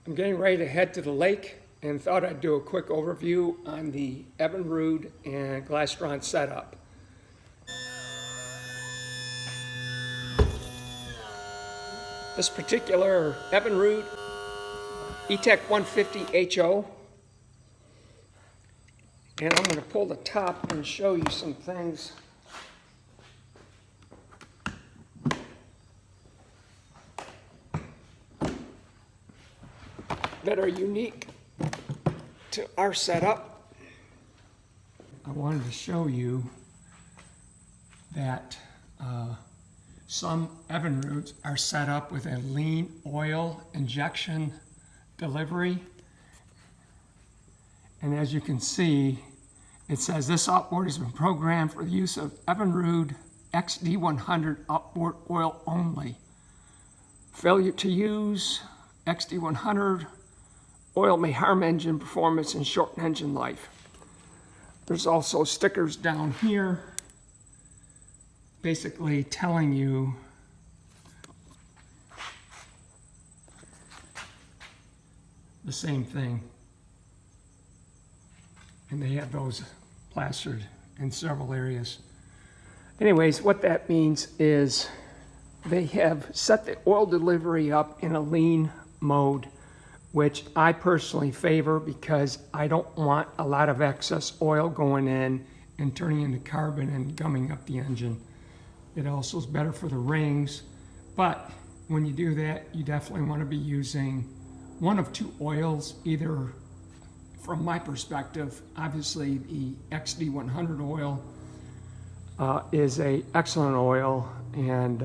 I'm getting ready to head to the lake and thought I'd do a quick overview on the Evinrude and Glastron setup. This particular Evinrude ETEC 150 HO, and I'm going to pull the top and show you some things that are unique to our setup. I wanted to show you that some Evinrudes are set up with a lean oil injection delivery. And as you can see, it says this outboard has been programmed for the use of Evinrude XD100 outboard oil only. Failure to use XD100 oil may harm engine performance and shorten engine life. There's also stickers down here basically telling you the same thing. And they have those plastered in several areas. Anyways, what that means is they have set the oil delivery up in a lean mode, which I personally favor because I don't want a lot of excess oil going in and turning into carbon and gumming up the engine. It also is better for the rings, but when you do that, you definitely want to be using one of two oils, either, from my perspective, obviously the XD100 oil is an excellent oil and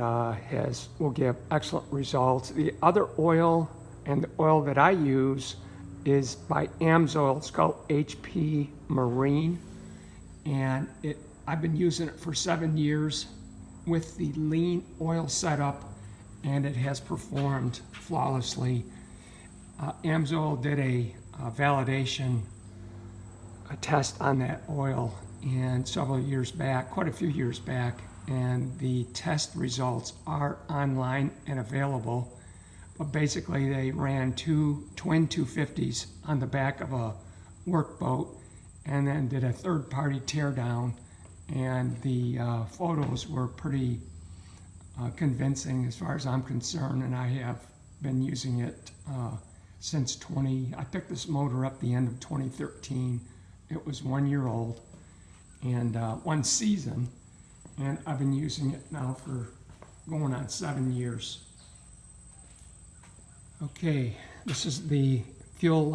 will give excellent results. The other oil, and the oil that I use, is by Amsoil. It's called HP Marine, and I've been using it for 7 years with the lean oil setup, and it has performed flawlessly. Amsoil did a validation test on that oil and several years back, quite a few years back, and the test results are online and available. But basically they ran two twin 250s on the back of a workboat and then did a third-party teardown, and the photos were pretty convincing as far as I'm concerned, and I have been using it since I picked this motor up the end of 2013. It was 1 year old and one season, and I've been using it now for going on 7 years. Okay, this is the fuel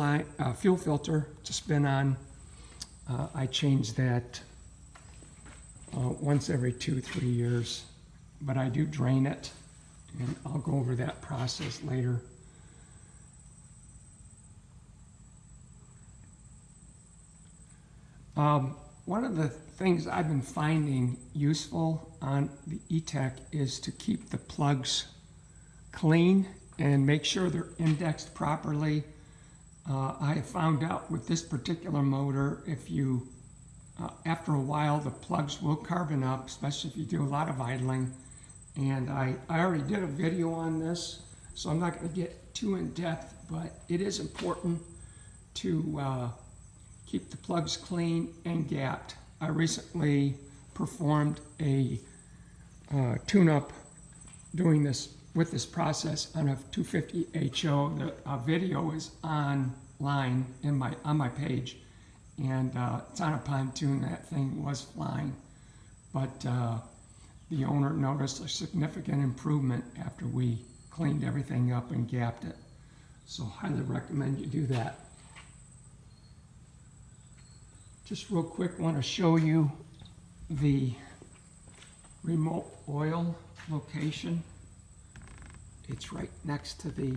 filter to spin on. I change that once every 2-3 years, but I do drain it, and I'll go over that process later. One of the things I've been finding useful on the e-tec is to keep the plugs clean and make sure they're indexed properly. I have found out with this particular motor, if you, after a while, the plugs will carbon up, especially if you do a lot of idling. And I already did a video on this, so I'm not going to get too in depth, but it is important to keep the plugs clean and gapped. I recently performed a tune-up doing this with this process on a 250 HO. The video is online on my page, and it's on a pontoon. That thing was flying, but the owner noticed a significant improvement after we cleaned everything up and gapped it. So highly recommend you do that. Just real quick, want to show you the remote oil location. It's right next to the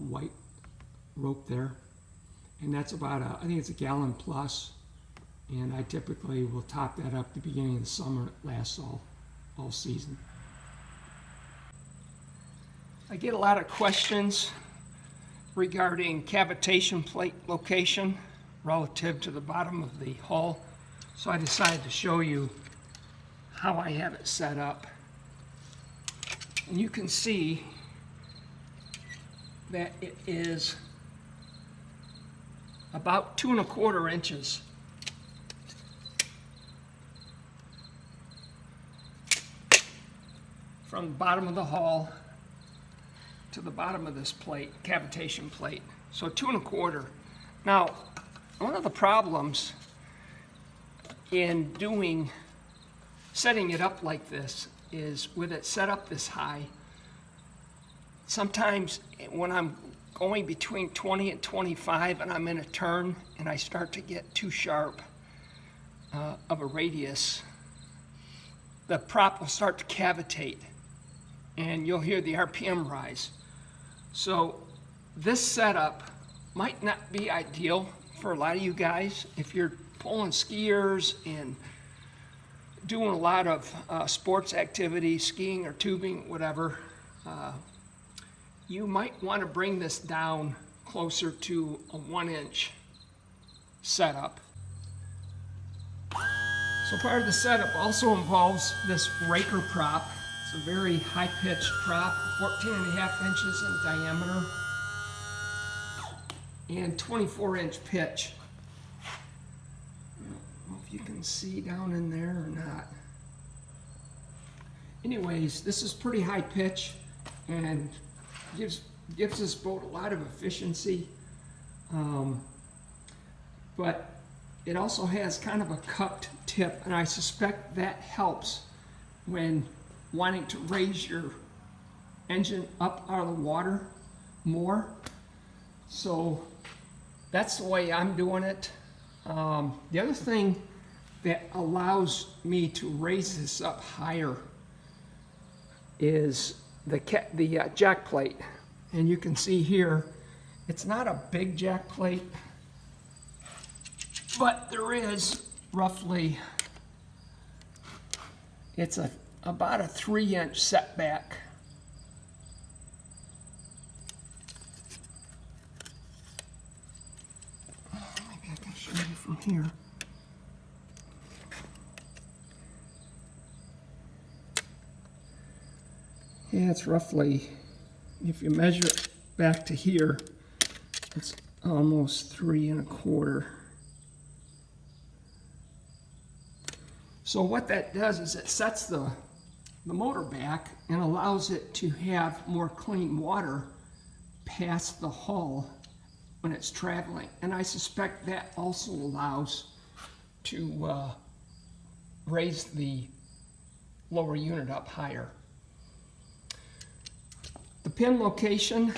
white rope there, and that's about I think it's a gallon plus, and I typically will top that up at the beginning of the summer. It lasts all season. I get a lot of questions regarding cavitation plate location relative to the bottom of the hull, so I decided to show you how I have it set up. And you can see that it is about 2¼ inches from the bottom of the hull to the bottom of this plate, cavitation plate. So 2¼ Now, one of the problems in setting it up like this is with it set up this high, sometimes when I'm going between 20 and 25 and I'm in a turn and I start to get too sharp of a radius, the prop will start to cavitate and you'll hear the RPM rise. So this setup might not be ideal for a lot of you guys. If you're pulling skiers and doing a lot of sports activities, skiing or tubing, whatever, you might want to bring this down closer to a 1-inch setup. So part of the setup also involves this Raker prop. It's a very high-pitched prop, 14½ inches in diameter and 24-inch pitch. I don't know if you can see down in there or not. Anyways, this is pretty high pitch and gives this boat a lot of efficiency, but it also has kind of a cupped tip, and I suspect that helps when wanting to raise your engine up out of the water more. So that's the way I'm doing it. The other thing that allows me to raise this up higher is the jack plate. And you can see here, it's not a big jack plate, but there is roughly, it's about a 3-inch setback. Maybe I can show you from here. Yeah, it's roughly, if you measure it back to here, it's almost 3¼ So what that does is it sets the motor back and allows it to have more clean water past the hull when it's traveling. And I suspect that also allows to raise the lower unit up higher. The pin location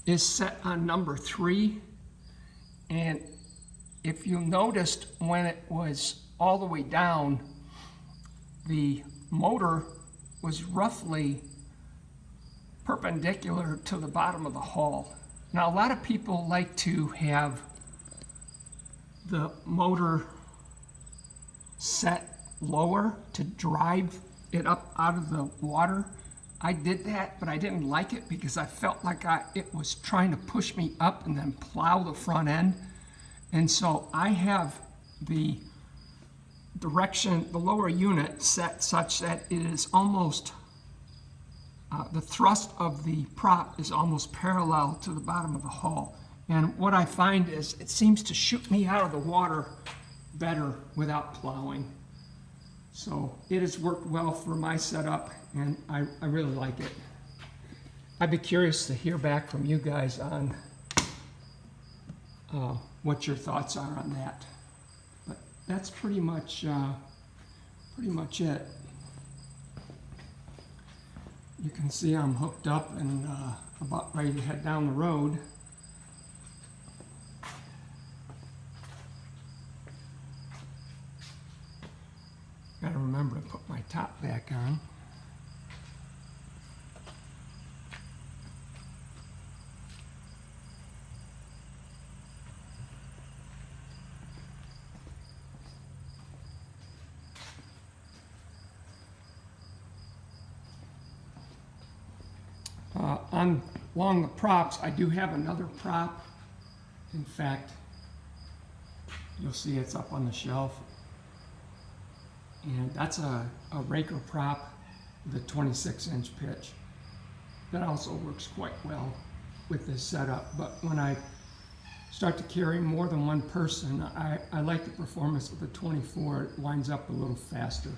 is set on number 3, and if you noticed when it was all the way down, the motor was roughly perpendicular to the bottom of the hull. Now a lot of people like to have the motor set lower to drive it up out of the water. I did that, but I didn't like it because I felt like it was trying to push me up and then plow the front end. And so I have the direction, the lower unit set such that it is almost, the thrust of the prop is almost parallel to the bottom of the hull. And what I find is it seems to shoot me out of the water better without plowing. So it has worked well for my setup, and I really like it. I'd be curious to hear back from you guys on what your thoughts are on that. But that's pretty much it. You can see I'm hooked up and about ready to head down the road. Got to remember to put my top back on. Along the props, I do have another prop. In fact, you'll see it's up on the shelf. And that's a Raker prop with a 26-inch pitch. that also works quite well with this setup. But when I start to carry more than one person, I like the performance of the 24. It winds up a little faster,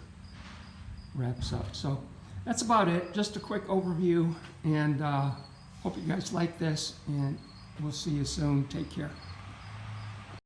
wraps up. So that's about it. Just a quick overview, and hope you guys like this, and we'll see you soon. Take care.